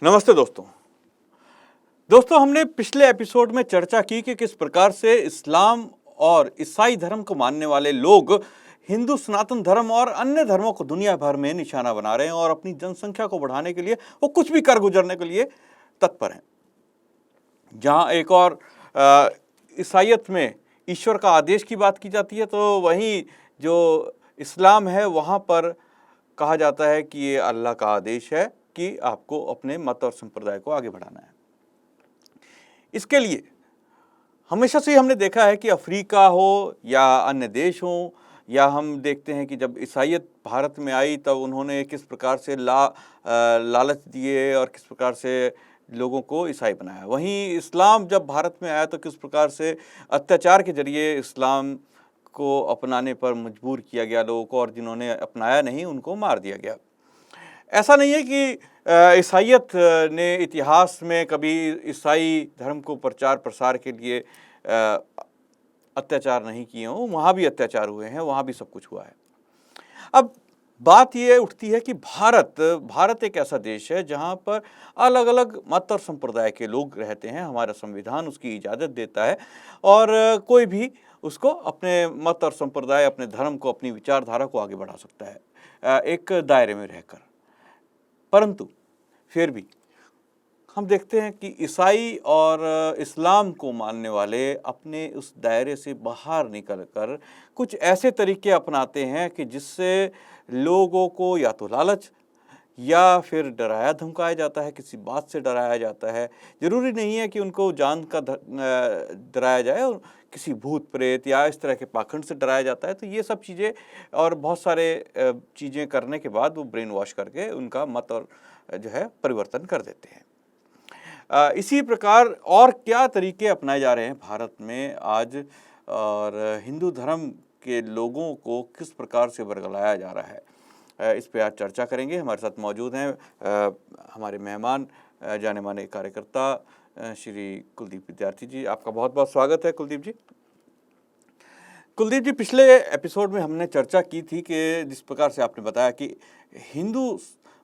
नमस्ते दोस्तों। हमने पिछले एपिसोड में चर्चा की कि किस प्रकार से इस्लाम और ईसाई धर्म को मानने वाले लोग हिंदू सनातन धर्म और अन्य धर्मों को दुनिया भर में निशाना बना रहे हैं और अपनी जनसंख्या को बढ़ाने के लिए वो कुछ भी कर गुजरने के लिए तत्पर हैं। जहाँ एक और ईसाईयत में ईश्वर का आदेश की बात की जाती है, तो वहीं जो इस्लाम है वहाँ पर कहा जाता है कि ये अल्लाह का आदेश है कि आपको अपने मत और संप्रदाय को आगे बढ़ाना है। इसके लिए हमेशा से ही हमने देखा है कि अफ्रीका हो या अन्य देश हो, या हम देखते हैं कि जब ईसाईयत भारत में आई तब उन्होंने किस प्रकार से लालच दिए और किस प्रकार से लोगों को ईसाई बनाया। वहीं इस्लाम जब भारत में आया तो किस प्रकार से अत्याचार के जरिए इस्लाम को अपनाने पर मजबूर किया गया लोगों को, और जिन्होंने अपनाया नहीं उनको मार दिया गया। ऐसा नहीं है कि ईसाईयत ने इतिहास में कभी ईसाई धर्म को प्रचार प्रसार के लिए अत्याचार नहीं किए हों, वहाँ भी अत्याचार हुए हैं, वहाँ भी सब कुछ हुआ है। अब बात ये उठती है कि भारत एक ऐसा देश है जहाँ पर अलग अलग मत और संप्रदाय के लोग रहते हैं। हमारा संविधान उसकी इजाज़त देता है और कोई भी उसको अपने मत और संप्रदाय, अपने धर्म को, अपनी विचारधारा को आगे बढ़ा सकता है एक दायरे में रहकर। परंतु फिर भी हम देखते हैं कि ईसाई और इस्लाम को मानने वाले अपने उस दायरे से बाहर निकलकर कुछ ऐसे तरीके अपनाते हैं कि जिससे लोगों को या तो लालच या फिर डराया धमकाया जाता है, किसी बात से डराया जाता है। ज़रूरी नहीं है कि उनको जान का डराया जाए, और किसी भूत प्रेत या इस तरह के पाखंड से डराया जाता है। तो ये सब चीज़ें और बहुत सारे चीज़ें करने के बाद वो ब्रेन वॉश करके उनका मत और जो है परिवर्तन कर देते हैं। इसी प्रकार और क्या तरीके अपनाए जा रहे हैं भारत में आज, और हिंदू धर्म के लोगों को किस प्रकार से बरगलाया जा रहा है, इस पे आज चर्चा करेंगे। हमारे साथ मौजूद हैं हमारे मेहमान, जाने माने कार्यकर्ता श्री कुलदीप विद्यार्थी जी। आपका बहुत बहुत स्वागत है कुलदीप जी। पिछले एपिसोड में हमने चर्चा की थी कि जिस प्रकार से आपने बताया कि हिंदू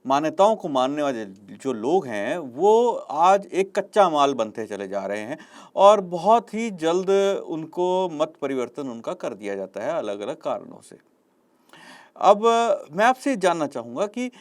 मान्यताओं को मानने वाले जो लोग हैं वो आज एक कच्चा माल बनते चले जा रहे हैं और बहुत ही जल्द उनको मत परिवर्तन उनका कर दिया जाता है अलग अलग कारणों से। अब मैं आपसे जानना चाहूँगा कि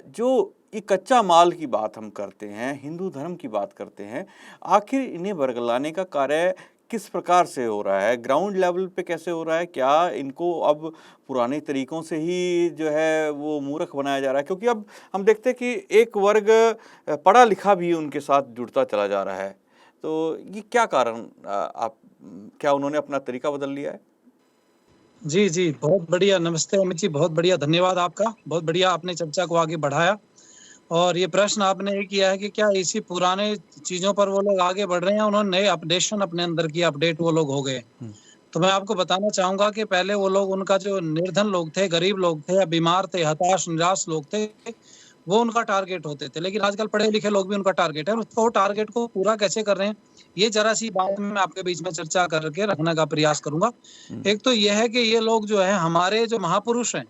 जो ये कच्चा माल की बात हम करते हैं, हिंदू धर्म की बात करते हैं, आखिर इन्हें बरगलाने का कार्य किस प्रकार से हो रहा है, ग्राउंड लेवल पे कैसे हो रहा है? क्या इनको अब पुराने तरीकों से ही जो है वो मूर्ख बनाया जा रहा है? क्योंकि अब हम देखते हैं कि एक वर्ग पढ़ा लिखा भी उनके साथ जुड़ता चला जा रहा है। तो ये क्या कारण, क्या उन्होंने अपना तरीका बदल लिया है? जी, जी, बहुत बढ़िया। नमस्ते अमित जी, बहुत बढ़िया, धन्यवाद आपका। बहुत बढ़िया आपने चर्चा को आगे बढ़ाया और ये प्रश्न आपने ये किया है कि क्या इसी पुराने चीज़ों पर वो लोग आगे बढ़ रहे हैं, उन्होंने नए अपडेशन अपने अंदर की, अपडेट वो लोग हो गए। तो मैं आपको बताना चाहूँगा कि पहले वो लोग, उनका जो निर्धन लोग थे, गरीब लोग थे या बीमार थे, हताश, निराश लोग थे, वो उनका टारगेट होते थे। लेकिन आजकल पढ़े-लिखे लोग भी उनका टारगेट है और उसको टारगेट को पूरा कैसे कर रहे हैं, ये ज़रा-सी बात मैं आपके बीच में चर्चा करके रखने का प्रयास करूँगा। एक तो ये है कि ये लोग जो है हमारे जो महापुरुष हैं,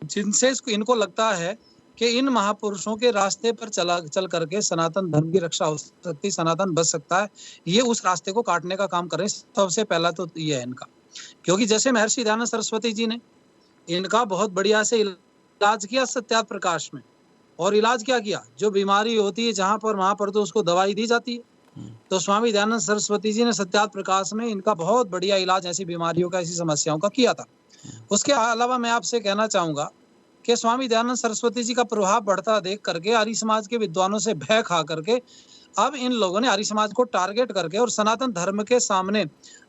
जिनसे इनको लगता है कि इन महापुरुषों के रास्ते पर चल करके सनातन धर्म की रक्षा हो सकती है, सनातन बच सकता है, ये उस रास्ते को काटने का काम कर रहे हैं। सबसे पहला तो ये है इनका, क्योंकि जैसे महर्षि दयानंद सरस्वती जी ने इनका बहुत बढ़िया से इलाज किया सत्यार्थ प्रकाश में, और इलाज क्या किया, जो बीमारी होती है जहाँ पर वहाँ पर तो उसको दवाई दी जाती है। तो स्वामी दयानंद सरस्वती जी ने सत्यार्थ प्रकाश में इनका बहुत बढ़िया इलाज ऐसी बीमारियों का, ऐसी समस्याओं का किया था। उसके अलावा मैं आपसे कहना चाहूँगा कि स्वामी दयानंद सरस्वती जी का प्रभाव बढ़ता देख करके आर्य समाज के विद्वानों से भय खा करके अब इन लोगों ने आर्य समाज को टारगेट करके और सनातन धर्म के सामने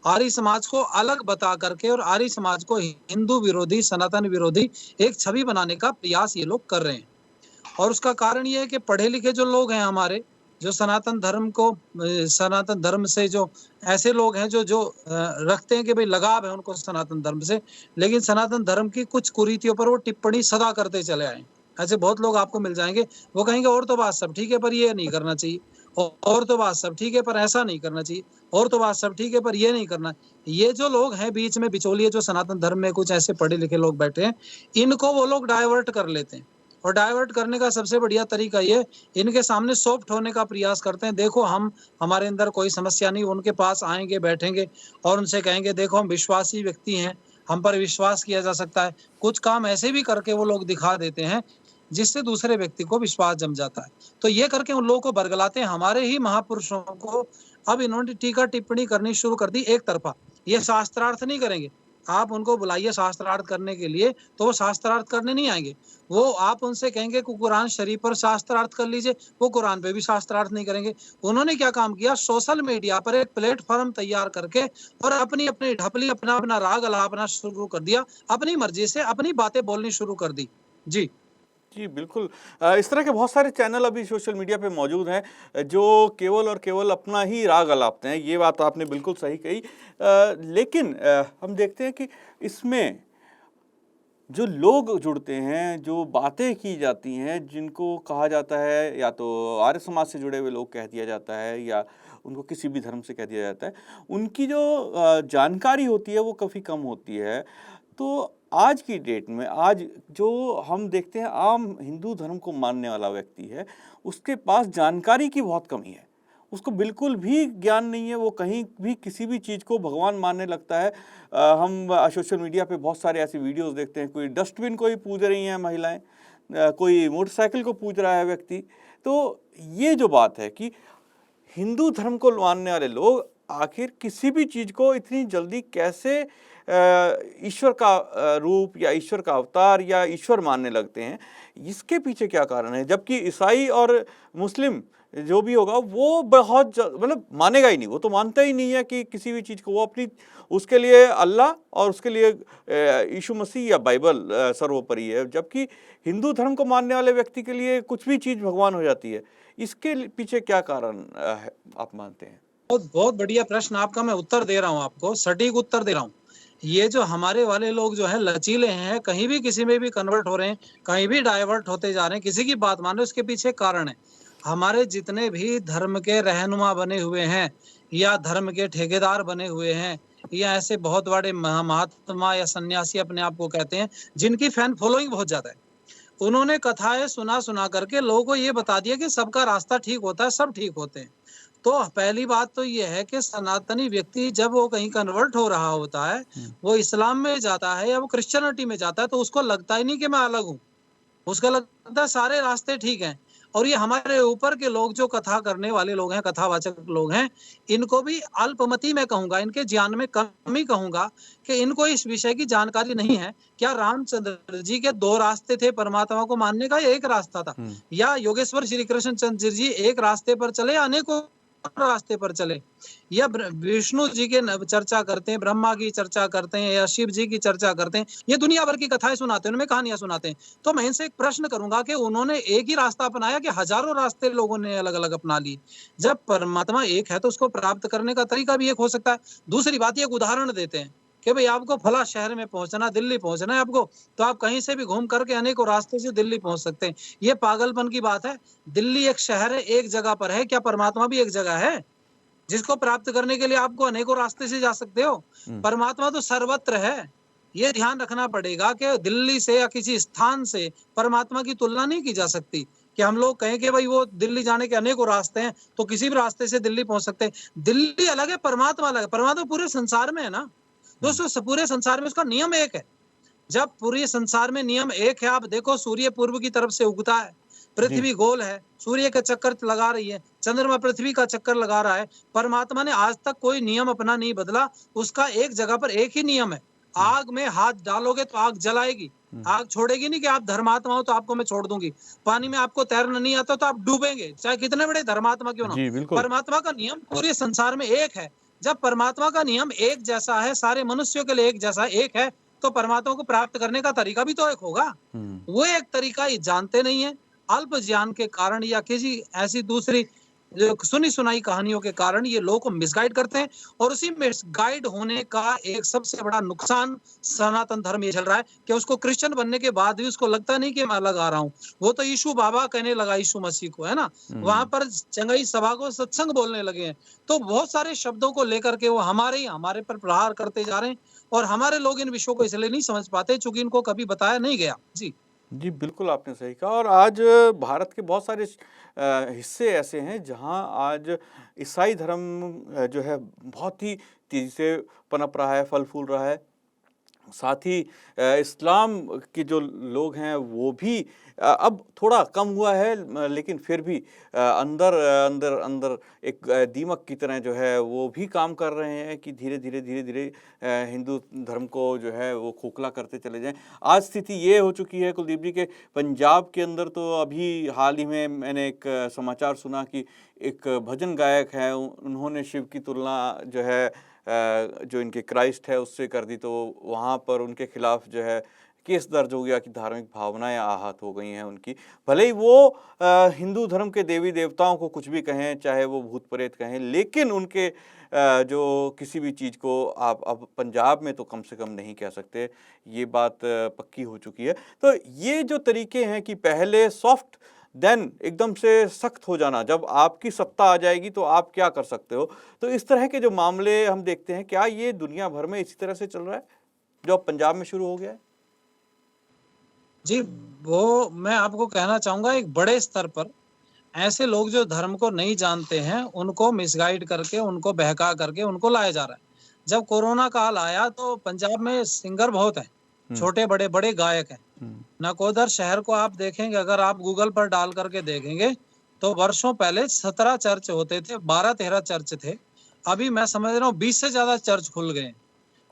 आर्य समाज को अलग बता करके और आर्य समाज को हिंदू विरोधी, सनातन विरोधी एक छवि बनाने का प्रयास ये लोग कर रहे हैं। और उसका कारण ये है कि पढ़े लिखे जो लोग हैं हमारे, जो सनातन धर्म को, सनातन धर्म से जो ऐसे लोग हैं जो रखते हैं कि भाई लगाव है उनको सनातन धर्म से, लेकिन सनातन धर्म की कुछ कुरीतियों पर वो टिप्पणी सदा करते चले आए। ऐसे बहुत लोग आपको मिल जाएंगे, वो कहेंगे और तो बात सब ठीक है पर ये नहीं करना चाहिए, और तो बात सब ठीक है पर ऐसा नहीं करना चाहिए, और तो बात सब ठीक है पर ये नहीं करना। ये जो लोग हैं बीच में बिचौलिए, जो सनातन धर्म में कुछ ऐसे पढ़े लिखे लोग बैठे हैं, इनको वो लोग डाइवर्ट कर लेते हैं और डाइवर्ट करने का सबसे बढ़िया तरीका ये, इनके सामने सॉफ्ट होने का प्रयास करते हैं। देखो हम, हमारे अंदर कोई समस्या नहीं, उनके पास आएंगे, बैठेंगे और उनसे कहेंगे देखो हम विश्वासी व्यक्ति हैं, हम पर विश्वास किया जा सकता है। कुछ काम ऐसे भी करके वो लोग दिखा देते हैं जिससे दूसरे व्यक्ति को विश्वास जम जाता है। तो ये करके उन लोगों को बरगलाते हैं। हमारे ही महापुरुषों को अब इन्होंने टीका टिप्पणी करनी शुरू कर दी एक तरफा। ये शास्त्रार्थ नहीं करेंगे। आप उनको बुलाइए शास्त्रार्थ करने के लिए, तो वो शास्त्रार्थ करने नहीं आएंगे। वो आप उनसे कहेंगे कि कुरान शरीफ पर शास्त्रार्थ कर लीजिए, वो कुरान पे भी शास्त्रार्थ नहीं करेंगे। उन्होंने क्या काम किया, सोशल मीडिया पर एक प्लेटफॉर्म तैयार करके और अपनी अपनी ढपली, अपना अपना राग अलापना शुरू कर दिया, अपनी मर्जी से अपनी बातें बोलनी शुरू कर दी। जी जी, बिल्कुल। इस तरह के बहुत सारे चैनल अभी सोशल मीडिया पे मौजूद हैं, जो केवल और केवल अपना ही राग अलापते हैं, ये बात आपने बिल्कुल सही कही। लेकिन हम देखते हैं कि इसमें जो लोग जुड़ते हैं, जो बातें की जाती हैं, जिनको कहा जाता है या तो आर्य समाज से जुड़े हुए लोग कह दिया जाता है या उनको किसी भी धर्म से कह दिया जाता है, उनकी जो जानकारी होती है वो काफ़ी कम होती है। तो आज की डेट में, आज जो हम देखते हैं आम हिंदू धर्म को मानने वाला व्यक्ति है, उसके पास जानकारी की बहुत कमी है। उसको बिल्कुल भी ज्ञान नहीं है, वो कहीं भी किसी भी चीज़ को भगवान मानने लगता है। हम सोशल मीडिया पे बहुत सारे ऐसे वीडियोस देखते हैं, कोई डस्टबिन को ही पूज रही हैं महिलाएं, कोई मोटरसाइकिल को पूज रहा है व्यक्ति। तो ये जो बात है कि हिंदू धर्म को मानने वाले लोग आखिर किसी भी चीज़ को इतनी जल्दी कैसे ईश्वर का रूप या ईश्वर का अवतार या ईश्वर मानने लगते हैं, इसके पीछे क्या कारण है? जबकि ईसाई और मुस्लिम जो भी होगा वो बहुत मतलब मानेगा ही नहीं, वो तो मानता ही नहीं है कि किसी भी चीज़ को, वो अपनी, उसके लिए अल्लाह और उसके लिए यीशु मसीह या बाइबल सर्वोपरि है। जबकि हिंदू धर्म को मानने वाले व्यक्ति के लिए कुछ भी चीज़ भगवान हो जाती है। इसके पीछे क्या कारण है, आप मानते हैं? बहुत बहुत बढ़िया प्रश्न आपका, मैं उत्तर दे रहा हूँ आपको, सटीक उत्तर दे रहा हूँ। ये जो हमारे वाले लोग जो है लचीले हैं, कहीं भी किसी में भी कन्वर्ट हो रहे हैं, कहीं भी डाइवर्ट होते जा रहे हैं, किसी की बात मान रहे हैं, उसके पीछे कारण है। हमारे जितने भी धर्म के रहनुमा बने हुए हैं या धर्म के ठेकेदार बने हुए हैं या ऐसे बहुत बड़े महात्मा या सन्यासी अपने आप को कहते हैं, जिनकी फैन फॉलोइंग बहुत ज्यादा है, उन्होंने कथाएं सुना सुना करके लोगों को ये बता दिया कि सबका रास्ता ठीक होता है, सब ठीक होते हैं। तो पहली बात तो ये है कि सनातनी व्यक्ति जब वो कहीं कन्वर्ट हो रहा होता है, वो इस्लाम में जाता है या वो क्रिश्चियनिटी में जाता है, तो उसको लगता ही नहीं कि मैं अलग हूँ। उसका लगता है सारे रास्ते ठीक हैं। और ये हमारे ऊपर के लोग जो कथा करने वाले लोग हैं, कथावाचक लोग हैं, इनको भी अल्पमति में कहूंगा, इनके ज्ञान में कमी कहूंगा कि इनको इस विषय की जानकारी नहीं है। क्या रामचंद्र जी के दो रास्ते थे परमात्मा को मानने का, या एक रास्ता था? या योगेश्वर श्री कृष्ण चंद्र जी एक रास्ते पर चले या अनेकों रास्ते पर चले? या विष्णु जी के चर्चा करते हैं, ब्रह्मा की चर्चा करते हैं या शिव जी की चर्चा करते हैं, ये दुनिया भर की कथाएं सुनाते हैं, उनमें कहानियां सुनाते हैं। तो मैं इनसे एक प्रश्न करूंगा कि उन्होंने एक ही रास्ता अपनाया कि हजारों रास्ते लोगों ने अलग अलग अपना लिए? जब परमात्मा एक है तो उसको प्राप्त करने का तरीका भी एक हो सकता है। दूसरी बात, ये एक उदाहरण देते हैं कि भाई आपको फला शहर में पहुंचना, दिल्ली पहुंचना है आपको, तो आप कहीं से भी घूम करके अनेकों रास्ते से दिल्ली पहुंच सकते हैं। ये पागलपन की बात है। दिल्ली एक शहर है, एक जगह पर है। क्या परमात्मा भी एक जगह है जिसको प्राप्त करने के लिए आपको अनेकों रास्ते से जा सकते हो? परमात्मा तो सर्वत्र है। ये ध्यान रखना पड़ेगा कि दिल्ली से या किसी स्थान से परमात्मा की तुलना नहीं की जा सकती कि हम लोग कहें कि भाई वो दिल्ली जाने के अनेकों रास्ते हैं तो किसी भी रास्ते से दिल्ली पहुंच सकते हैं। दिल्ली अलग है, परमात्मा अलग है। परमात्मा पूरे संसार में है ना दोस्तों, पूरे संसार में उसका नियम एक है। जब पूरे संसार में नियम एक है, आप देखो सूर्य पूर्व की तरफ से उगता है, पृथ्वी गोल है, सूर्य का चक्कर लगा रही है, चंद्रमा पृथ्वी का चक्कर लगा रहा है। परमात्मा ने आज तक कोई नियम अपना नहीं बदला। उसका एक जगह पर एक ही नियम है, आग में हाथ डालोगे तो आग जलाएगी, आग छोड़ेगी नहीं कि आप धर्मात्मा हो तो आपको मैं छोड़ दूंगी। पानी में आपको तैरना नहीं आता तो आप डूबेंगे, चाहे कितने बड़े धर्मात्मा क्यों ना हो। परमात्मा का नियम पूरे संसार में एक है। जब परमात्मा का नियम एक जैसा है, सारे मनुष्यों के लिए एक जैसा एक है, तो परमात्मा को प्राप्त करने का तरीका भी तो एक होगा। वो एक तरीका ये जानते नहीं है। अल्प ज्ञान के कारण या किसी ऐसी दूसरी जो सुनी सुनाई कहानियों के कारण ये लोगों को मिसगाइड करते हैं। और उसी मिसगाइड होने का एक सबसे बड़ा नुकसान सनातन धर्म ये चल रहा है कि उसको क्रिश्चियन बनने के बाद भी उसको लगता नहीं कि मैं अलग आ रहा हूँ। वो तो यीशु बाबा कहने लगा, यीशु मसीह को, है ना, वहां पर चंगई सभा को सत्संग बोलने लगे हैं। तो बहुत सारे शब्दों को लेकर के वो हमारे पर प्रहार करते जा रहे हैं। और हमारे लोग इन विषयों को इसलिए नहीं समझ पाते चूंकि इनको कभी बताया नहीं गया। जी जी, बिल्कुल आपने सही कहा और आज भारत के बहुत सारे हिस्से ऐसे हैं जहाँ आज ईसाई धर्म जो है बहुत ही तेज़ी से पनप रहा है, फल-फूल रहा है। साथ ही इस्लाम के जो लोग हैं वो भी अब थोड़ा कम हुआ है लेकिन फिर भी अंदर एक दीमक की तरह जो है वो भी काम कर रहे हैं कि धीरे-धीरे हिंदू धर्म को जो है वो खोखला करते चले जाएँ। आज स्थिति ये हो चुकी है कुलदीप जी के पंजाब के अंदर तो अभी हाल ही में मैंने एक समाचार सुना कि एक भजन गायक हैं उन्होंने शिव की तुलना जो है जो इनके क्राइस्ट है उससे कर दी तो वहाँ पर उनके खिलाफ जो है केस दर्ज हो गया कि धार्मिक भावनाएं आहत हो गई हैं उनकी। भले ही वो हिंदू धर्म के देवी देवताओं को कुछ भी कहें, चाहे वो भूत प्रेत कहें, लेकिन उनके जो किसी भी चीज़ को आप अब पंजाब में तो कम से कम नहीं कह सकते, ये बात पक्की हो चुकी है। तो ये जो तरीके हैं कि पहले सॉफ्ट देन एकदम से सख्त हो जाना, जब आपकी सत्ता आ जाएगी तो आप क्या कर सकते हो। तो इस तरह के जो मामले हम देखते हैं, क्या ये दुनिया भर में इसी तरह से चल रहा है, जो अब पंजाब में शुरू हो गया है? जी, वो मैं आपको कहना चाहूँगा एक बड़े स्तर पर ऐसे लोग जो धर्म को नहीं जानते हैं, उनको मिसगाइड करके, उनको बहका करके उनको लाया जा रहा है। जब कोरोना काल आया तो पंजाब में सिंगर बहुत हैं, हुँ, छोटे-बड़े, बड़े गायक हैं। हुँ, नकोदर शहर को आप देखेंगे, अगर आप गूगल पर डाल करके देखेंगे, तो वर्षों पहले 17 चर्च होते थे, 12-13 चर्च थे। अभी मैं समझ रहा हूँ 20 से ज़्यादा चर्च खुल गए हैं।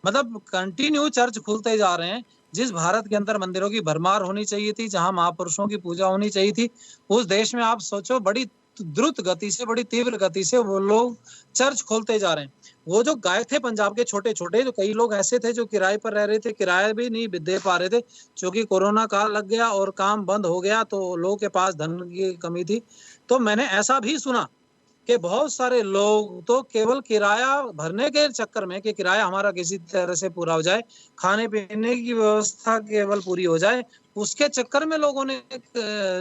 मतलब कंटिन्यू चर्च खुलते जा रहे हैं। जिस भारत के अंदर मंदिरों की भरमार होनी चाहिए थी, जहाँ महापुरुषों की पूजा होनी चाहिए थी, उस देश में आप सोचो बड़ी द्रुत गति से, बड़ी तीव्र गति से वो लोग चर्च खोलते जा रहे हैं। वो जो गायक थे पंजाब के छोटे-छोटे, जो कई लोग ऐसे थे जो किराए पर रह रहे थे, किराया भी नहीं दे पा रहे थे, क्योंकि कोरोना काल लग गया और काम बंद हो गया, तो लोगों के पास धन की कमी थी। तो मैंने ऐसा भी सुना कि बहुत सारे लोग तो केवल किराया भरने के चक्कर में कि किराया हमारा किसी तरह से पूरा हो जाए, खाने-पीने की व्यवस्था केवल पूरी हो जाए, उसके चक्कर में लोगों ने एक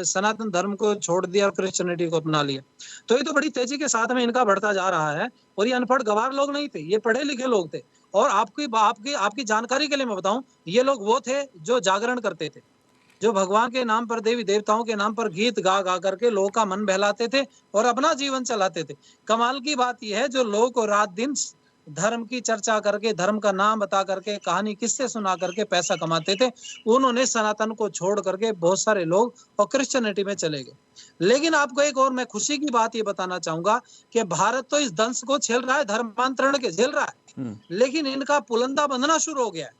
सनातन धर्म को छोड़ दिया और क्रिश्चियनिटी को अपना लिया। तो ये तो बड़ी तेज़ी के साथ में इनका बढ़ता जा रहा है और ये अनपढ़ गँवार लोग नहीं थे, ये पढ़े-लिखे लोग थे। और आपकी जानकारी के लिए मैं बताऊँ, ये लोग वो थे जो जागरण करते थे। जो भगवान के नाम पर, देवी-देवताओं के नाम पर गीत गा-गा करके लोगों का मन बहलाते थे और अपना जीवन चलाते थे। कमाल की बात ये है जो लोगों को रात-दिन धर्म की चर्चा करके, धर्म का नाम बता करके, कहानी किस्से सुना करके पैसा कमाते थे, उन्होंने सनातन को छोड़ करके बहुत सारे लोग और क्रिश्चियनिटी में चले गए। लेकिन आपको एक और मैं खुशी की बात ये बताना चाहूँगा कि भारत तो इस दंश को झेल रहा है, धर्मांतरण के झेल रहा है, हुँ, लेकिन इनका पुलंदा बंधना शुरू हो गया है।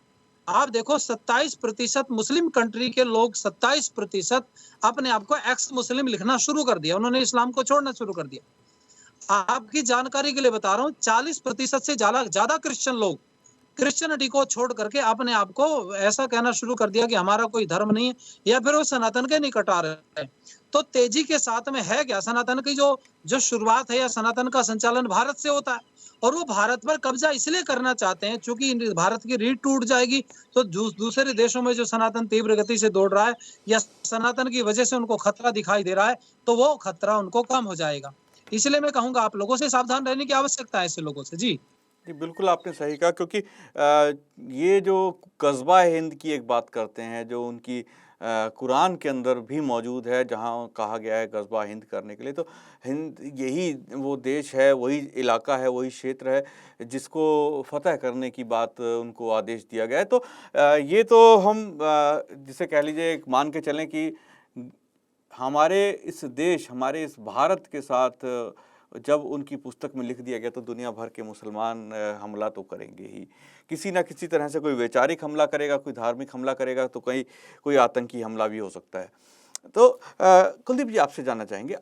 आप देखो 27% मुस्लिम कंट्री के लोग 27% अपने आप को एक्स मुस्लिम लिखना शुरू कर दिया। उन्होंने इस्लाम को छोड़ना शुरू कर दिया। आपकी जानकारी के लिए बता रहा हूँ 40% से ज़्यादा क्रिश्चियन लोग क्रिश्चियनिटी को छोड़ करके अपने आप को ऐसा कहना शुरू कर दिया कि हमारा कोई धर्म नहीं है या फिर वो सनातन के निकट आ रहे हैं। तो तेजी के साथ में है क्या सनातन की जो जो शुरुआत है या सनातन का संचालन भारत से होता है और वो भारत पर कब्जा इसलिए करना चाहते हैं क्योंकि भारत की रीढ़ टूट जाएगी तो दूसरे देशों में जो सनातन तीव्र गति से दौड़ रहा है या सनातन की वजह से उनको खतरा दिखाई दे रहा है तो वो खतरा उनको कम हो जाएगा। इसलिए मैं कहूँगा आप लोगों से सावधान रहने की आवश्यकता है ऐसे लोगों से। जी। जी, बिल्कुल आपने सही कहा क्योंकि ये जो कस्बा-ए-हिंद की एक बात करते हैं, जो उनकी कुरान के अंदर भी मौजूद है, जहाँ कहा गया है कस्बा-हिंद करने के लिए, तो हिंद यही वो देश है, वही इलाका है, वही क्षेत्र है, जिसको फ़तह करने की बात उनको आदेश दिया गया है। तो ये तो हम जिसे कह लीजिए एक मान के चलें कि हमारे इस देश, हमारे इस भारत के साथ जब उनकी पुस्तक में लिख दिया गया तो दुनिया भर के मुसलमान हमला तो करेंगे ही। किसी न किसी तरह से कोई वैचारिक हमला करेगा, कोई धार्मिक हमला करेगा तो कहीं कोई आतंकी हमला भी हो सकता है। तो कुलदीप जी आपसे जानना चाहेंगे,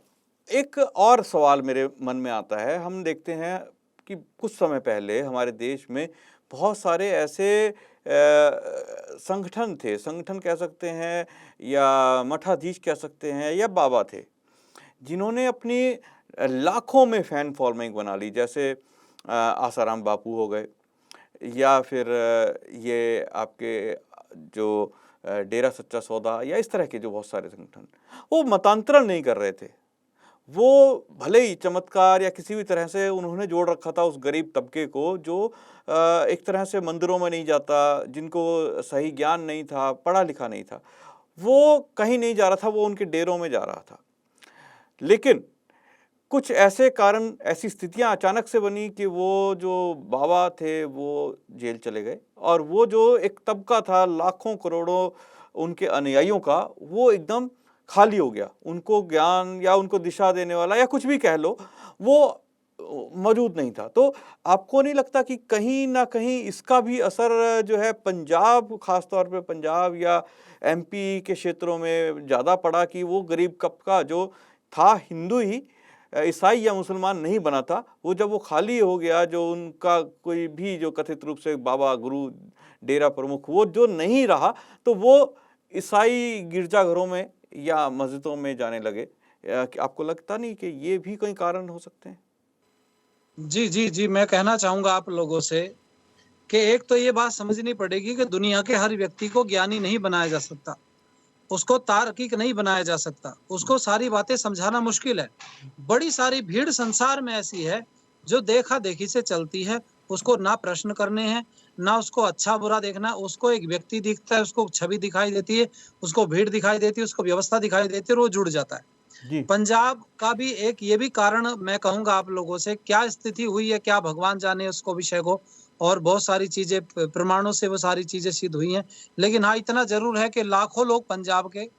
एक और सवाल मेरे मन में आता है, हम देखते हैं कि कुछ समय पहले हमारे देश में बहुत सारे ऐसे संगठन थे, संगठन कह सकते हैं या मठाधीश कह सकते हैं या बाबा थे, जिन्होंने अपनी लाखों में फ़ैन फ़ॉलोइंग बना ली। जैसे आसाराम बापू हो गए या फिर ये आपके जो डेरा सच्चा सौदा या इस तरह के जो बहुत सारे संगठन, वो मतांतरण नहीं कर रहे थे। वो भले ही चमत्कार या किसी भी तरह से उन्होंने जोड़ रखा था उस गरीब तबके को जो एक तरह से मंदिरों में नहीं जाता, जिनको सही ज्ञान नहीं था, पढ़ा लिखा नहीं था। वो कहीं नहीं जा रहा था, वो उनके डेरों में जा रहा था। लेकिन कुछ ऐसे कारण, ऐसी स्थितियां अचानक से बनी कि वो जो बाबा थे वो जेल चले गए, और वो जो एक तबका था लाखों करोड़ों उनके अनुयायियों का, वो एकदम खाली हो गया। उनको ज्ञान या उनको दिशा देने वाला या कुछ भी कह लो, वो मौजूद नहीं था। तो आपको नहीं लगता कि कहीं ना कहीं इसका भी असर जो है पंजाब, खासतौर पे पंजाब या एमपी के क्षेत्रों में ज़्यादा पड़ा, कि वो गरीब तबका जो था हिंदू ही, ईसाई या मुसलमान नहीं बना था, वो जब वो खाली हो गया, जो उनका कोई भी जो कथित रूप से बाबा, गुरु, डेरा प्रमुख वो जो नहीं रहा, तो वो ईसाई गिरजाघरों में या मस्जिदों में जाने लगे। कि आपको लगता नहीं कि ये भी कोई कारण हो सकते हैं? जी, जी, जी, मैं कहना चाहूँगा आप लोगों से कि एक तो ये बात समझनी पड़ेगी कि दुनिया के हर व्यक्ति को ज्ञानी नहीं बनाया जा सकता। उसको तार्किक नहीं बनाया जा सकता। उसको सारी बातें समझाना मुश्किल है। बड़ी सारी भीड़ संसार में ऐसी है, जो देखा-देखी से चलती है। उसको ना प्रश्न करने हैं, ना उसको अच्छा-बुरा देखना है। उसको एक व्यक्ति दिखता है, उसको छवि दिखाई देती है, उसको भीड़ दिखाई देती है, उसको व्यवस्था दिखाई देती है और वो जुड़ जाता है। जी। पंजाब का भी एक ये भी कारण मैं कहूँगा आप लोगों से, क्या स्थिति हुई है, क्या भगवान जाने उसको विषय को, और बहुत सारी चीज़ें प्रमाणों से वो सारी चीज़ें सिद्ध हुई हैं। लेकिन हाँ, इतना ज़रूर है कि लाखों लोग पंजाब के,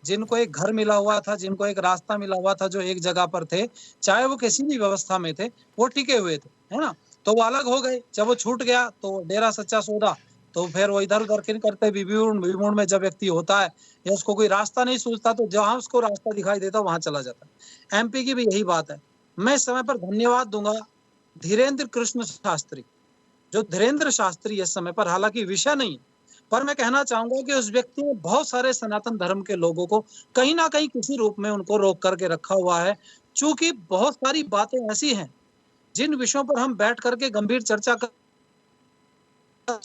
जिनको एक घर मिला हुआ था, जिनको एक रास्ता मिला हुआ था, जो एक जगह पर थे, चाहे वो किसी भी व्यवस्था में थे, वो टिके हुए थे, है ना? तो वो अलग हो गए, जब वो छूट गया तो डेरा सच्चा सौदा, तो फिर वो इधर-उधर किन करते विभूण में जब व्यक्ति होता है या उसको कोई रास्ता नहीं सूझता, तो जहाँ उसको रास्ता दिखाई देता है, वहाँ चला जाता है। एमपी की भी यही बात है। मैं इस समय पर धन्यवाद दूँगा धीरेन्द्र कृष्ण शास्त्री, जो धीरेन्द्र शास्त्री इस समय पर, हालाँकि विषय नहीं है, पर मैं कहना चाहूँगा कि उस व्यक्ति ने बहुत सारे सनातन धर्म के लोगों को कहीं न कहीं किसी रूप में उनको रोक करके रखा हुआ है। चूँकि बहुत सारी बातें ऐसी हैं, जिन विषयों पर हम बैठ कर के गंभीर चर्चा कर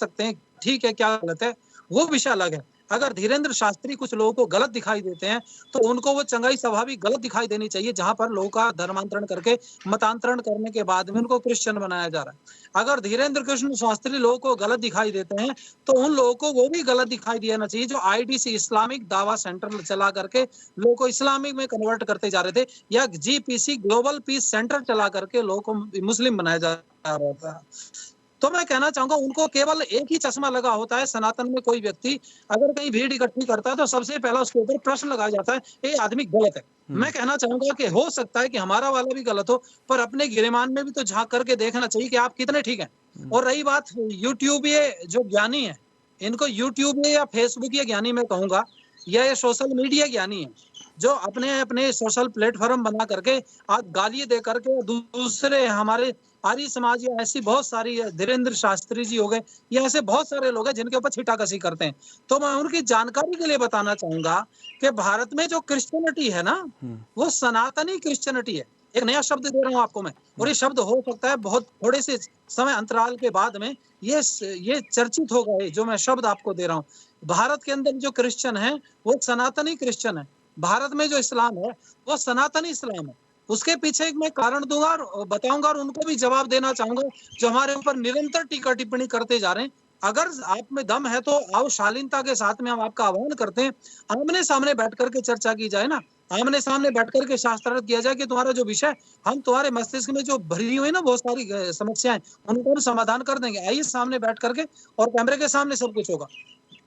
सकते हैं, ठीक है, क्या गलत है, वो विषय अलग है। अगर धीरेन्द्र शास्त्री कुछ लोगों को गलत दिखाई देते हैं, तो उनको वो चंगाई स्वाभाविक गलत दिखाई देनी चाहिए, जहाँ पर लोगों का धर्मांतरण करके, मतांतरण करने के बाद में उनको क्रिश्चियन बनाया जा रहा है। अगर धीरेन्द्र कृष्ण शास्त्री लोगों को गलत दिखाई देते हैं, तो उन लोगों को वो भी गलत दिखाई देना चाहिए, जो आईडीसी इस्लामिक दावा सेंटर चला करके लोगों को इस्लामिक में कन्वर्ट करते जा रहे थे, या जीपीसी ग्लोबल पीस सेंटर चला करके लोगों को मुस्लिम बनाया जा रहा था। तो मैं कहना चाहूँगा, उनको केवल एक ही चश्मा लगा होता है। सनातन में कोई व्यक्ति अगर कहीं भीड़ इकट्ठी करता है, तो सबसे पहला उसके ऊपर प्रश्न लगाया जाता है, ये आदमी गलत है। मैं कहना चाहूँगा कि हो सकता है कि हमारा वाला भी गलत हो, पर अपने गिरेमान में भी तो झाँक करके देखना चाहिए कि आप कितने ठीक हैं। और रही बात यूट्यूब, ये जो ज्ञानी है, इनको यूट्यूब या फेसबुक ये ज्ञानी मैं कहूँगा, या ये सोशल मीडिया ज्ञानी है, जो अपने-अपने सोशल प्लेटफ़ॉर्म बना करके आज गालियाँ दे करके दूसरे हमारे आर्य समाज या ऐसी बहुत सारी, धीरेन्द्र शास्त्री जी हो गए, या ऐसे बहुत सारे लोग हैं जिनके ऊपर छीटाकशी करते हैं। तो मैं उनकी जानकारी के लिए बताना चाहूँगा कि भारत में जो क्रिश्चियनिटी है ना, वो सनातनी क्रिश्चियनिटी है। एक नया शब्द दे रहा हूँ आपको मैं, और ये शब्द हो सकता है बहुत थोड़े से समय अंतराल के बाद में ये चर्चित होगा, ये जो मैं शब्द आपको दे रहा हूँ। भारत के अंदर जो क्रिश्चियन है, वो सनातनी क्रिश्चियन है। भारत में जो इस्लाम है, वो सनातनी इस्लाम है। उसके पीछे एक मैं कारण दूँगा और बताऊँगा, और उनको भी जवाब देना चाहूँगा, जो हमारे ऊपर निरंतर टीका-टिप्पणी करते जा रहे हैं। अगर आप में दम है, तो आओ, शालीनता के साथ में हम आपका आह्वान करते हैं, आमने-सामने बैठ कर के चर्चा की जाए ना, आमने-सामने बैठ कर के शास्त्रार्थ किया जाए कि तुम्हारा जो विषय, हम तुम्हारे मस्तिष्क में जो भरी हुई है ना बहुत सारी समस्याएँ, उनको हम समाधान कर देंगे। आइए सामने बैठ कर के, और कैमरे के सामने सब कुछ होगा।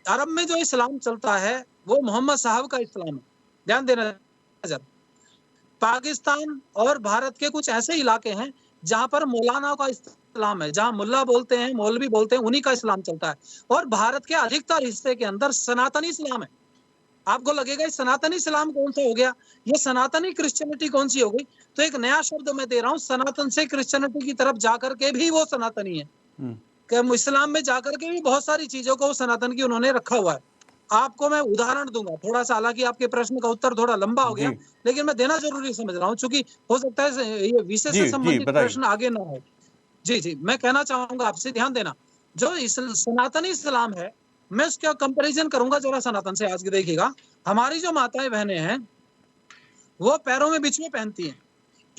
अरब में जो इस्लाम चलता है, वो मोहम्मद साहब का इस्लाम है। ध्यान देना ज़रा। पाकिस्तान और भारत के कुछ ऐसे इलाके हैं, जहाँ पर मौलाना का इस्लाम है, जहाँ मुल्ला बोलते हैं, मौलवी बोलते हैं, उन्हीं का इस्लाम चलता है। और भारत के अधिकतर हिस्से के अंदर सनातनी इस्लाम है। आपको लगेगा ये सनातनी इस्लाम कौन-सा हो गया? ये सनातनी क्रिश्चियनिटी कौन-सी हो गई? तो एक नया शब्द मैं दे रहा हूँ, सनातन से क्रिश्चियनिटी की तरफ जाकर के भी वो सनातनी है। कि इस्लाम में जाकर के भी बहुत सारी चीज़ों को सनातन की उन्होंने रखा हुआ है। आपको मैं उदाहरण दूँगा, थोड़ा-सा, हालाँकि आपके प्रश्न का उत्तर थोड़ा लंबा हो गया, जी, लेकिन मैं देना ज़रूरी समझ रहा हूँ, चूँकि हो सकता है ये विषय से जी, जी, संबंधित बताइए। प्रश्न आगे ना हो। जी, जी, मैं कहना चाहूँगा आपसे, ध्यान देना, जो सनातनी इस्लाम है, मैं उसका कंपैरिज़न करूँगा ज़रा सनातन से। आज के देखिएगा, हमारी जो माताएँ-बहनें हैं, वो पैरों में बिछुए पहनती हैं।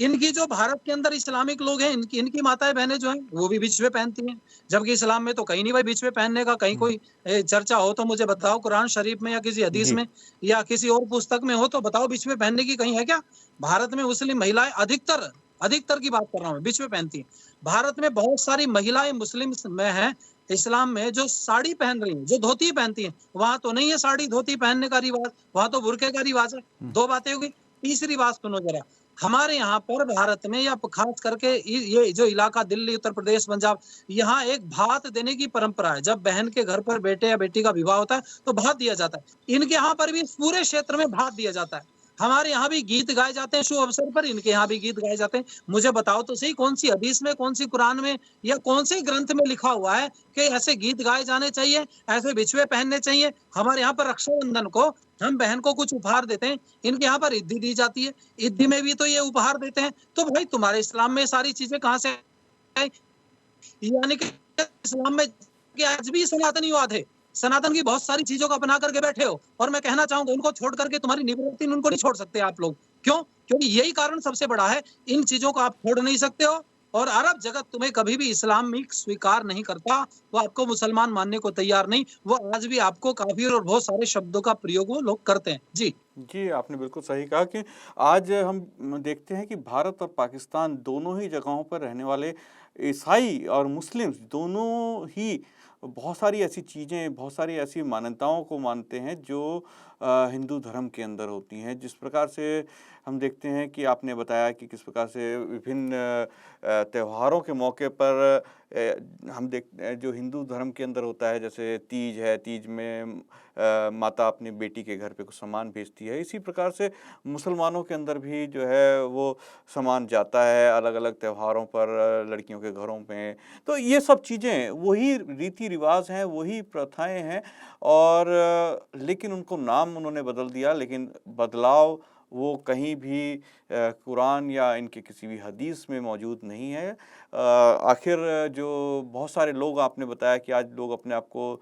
इनकी जो भारत के अंदर इस्लामिक लोग हैं, इनकी इनकी माताएँ बहनें जो हैं, वो भी बिछुए पहनती हैं। जबकि इस्लाम में तो कहीं नहीं भाई बिछुए पहनने का कहीं हुँ, कोई चर्चा हो तो मुझे बताओ कुरान शरीफ में या किसी हदीस जी, में या किसी और पुस्तक में हो तो बताओ बिछुए पहनने की कहीं है क्या? भारत में मुस्लिम महिलाएँ अधिकतर अधिकतर की बात कर रहा हूँ मैं, बिछुए पहनती हैं। भारत में बहुत सारी महिलाएँ मुस्लिम्स में हैं, इस्लाम में जो साड़ी पहन रही हैं, जो धोती पहनती हैं। वहाँ तो नहीं है साड़ी धोती पहनने का रिवाज, वहाँ तो बुर्के का रिवाज है। हुँ, 2 बातें हो गई। तीसरी बात सुनो ज़रा, हमारे यहाँ पर भारत में या खास करके ये जो इलाका दिल्ली, उत्तर प्रदेश, पंजाब, यहाँ एक भात देने की परंपरा है। जब बहन के घर पर बेटे या बेटी का विवाह होता है, तो भात दिया जाता है। इनके यहाँ पर भी इस पूरे क्षेत्र में भात दिया जाता है। हमारे यहाँ भी गीत गाए जाते हैं शुभ अवसर पर, इनके यहाँ भी गीत गाए जाते हैं। मुझे बताओ तो सही कौन-सी हदीस में, कौन-सी कुरान में या कौन-से ग्रंथ में लिखा हुआ है कि ऐसे गीत गाए जाने चाहिए, ऐसे बिछुए पहनने चाहिए? हमारे यहाँ पर रक्षाबंधन को हम बहन को कुछ उपहार देते हैं, इनके यहाँ पर ईदी दी जाती है। ईदी में भी तो ये उपहार देते हैं। तो भाई तुम्हारे इस्लाम में ये सारी चीज़ें कहाँ से आई? यानी कि इस्लाम में कि आज भी सनातनीवाद है। सनातन की बहुत सारी चीज़ों को अपना करके बैठे हो और मैं कहना चाहूँगा उनको छोड़ करके तुम्हारी निवृत्ति उनको नहीं छोड़ सकते आप लोग। क्यों? क्योंकि यही कारण सबसे बड़ा है, इन चीज़ों को आप छोड़ नहीं सकते हो और अरब जगत तुम्हें कभी भी इस्लामिक स्वीकार नहीं करता, वो आपको मुसलमान मानने को तैयार नहीं, वो आज भी आपको काफ़िर और बहुत सारे शब्दों का प्रयोग वो लोग करते हैं। जी। जी, आपने बिल्कुल सही कहा कि आज हम देखते हैं कि भारत और पाकिस्तान दोनों ही जगहों पर रहने वाले ईसाई और मुस्लिम्स दोनों ही बहुत सारी ऐसी चीज़ें, बहुत सारी ऐसी मान्यताओं को मानते हैं जो हिंदू धर्म के अंदर होती हैं। जिस प्रकार से हम देखते हैं कि आपने बताया कि किस प्रकार से विभिन्न त्योहारों के मौके पर हम जो हिंदू धर्म के अंदर होता है, जैसे तीज है, तीज में माता अपनी बेटी के घर पे कुछ सामान भेजती है। इसी प्रकार से मुसलमानों के अंदर भी जो है वो सामान जाता है अलग-अलग त्योहारों पर लड़कियों के घरों में। तो ये सब चीज़ें वही रीति-रिवाज़ हैं, वही प्रथाएँ हैं और लेकिन उनको नाम उन्होंने बदल दिया, लेकिन बदलाव वो कहीं भी कुरान या इनके किसी भी हदीस में मौजूद नहीं है। आखिर जो बहुत सारे लोग आपने बताया कि आज लोग अपने आप को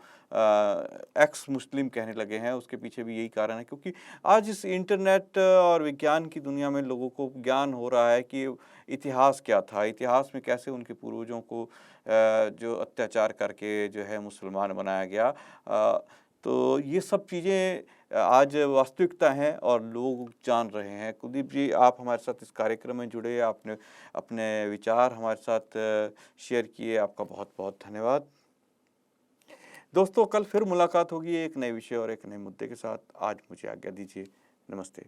एक्स मुस्लिम कहने लगे हैं, उसके पीछे भी यही कारण है क्योंकि आज इस इंटरनेट और विज्ञान की दुनिया में लोगों को ज्ञान हो रहा है कि इतिहास क्या था, इतिहास में कैसे उनके पूर्वजों को जो अत्याचार करके जो है मुसलमान बनाया गया। तो ये सब चीज़ें आज वास्तविकता हैं और लोग जान रहे हैं। कुलदीप जी, आप हमारे साथ इस कार्यक्रम में जुड़े, आपने अपने विचार हमारे साथ शेयर किए, आपका बहुत-बहुत धन्यवाद। दोस्तों, कल फिर मुलाकात होगी एक नए विषय और एक नए मुद्दे के साथ। आज मुझे आज्ञा दीजिए। नमस्ते।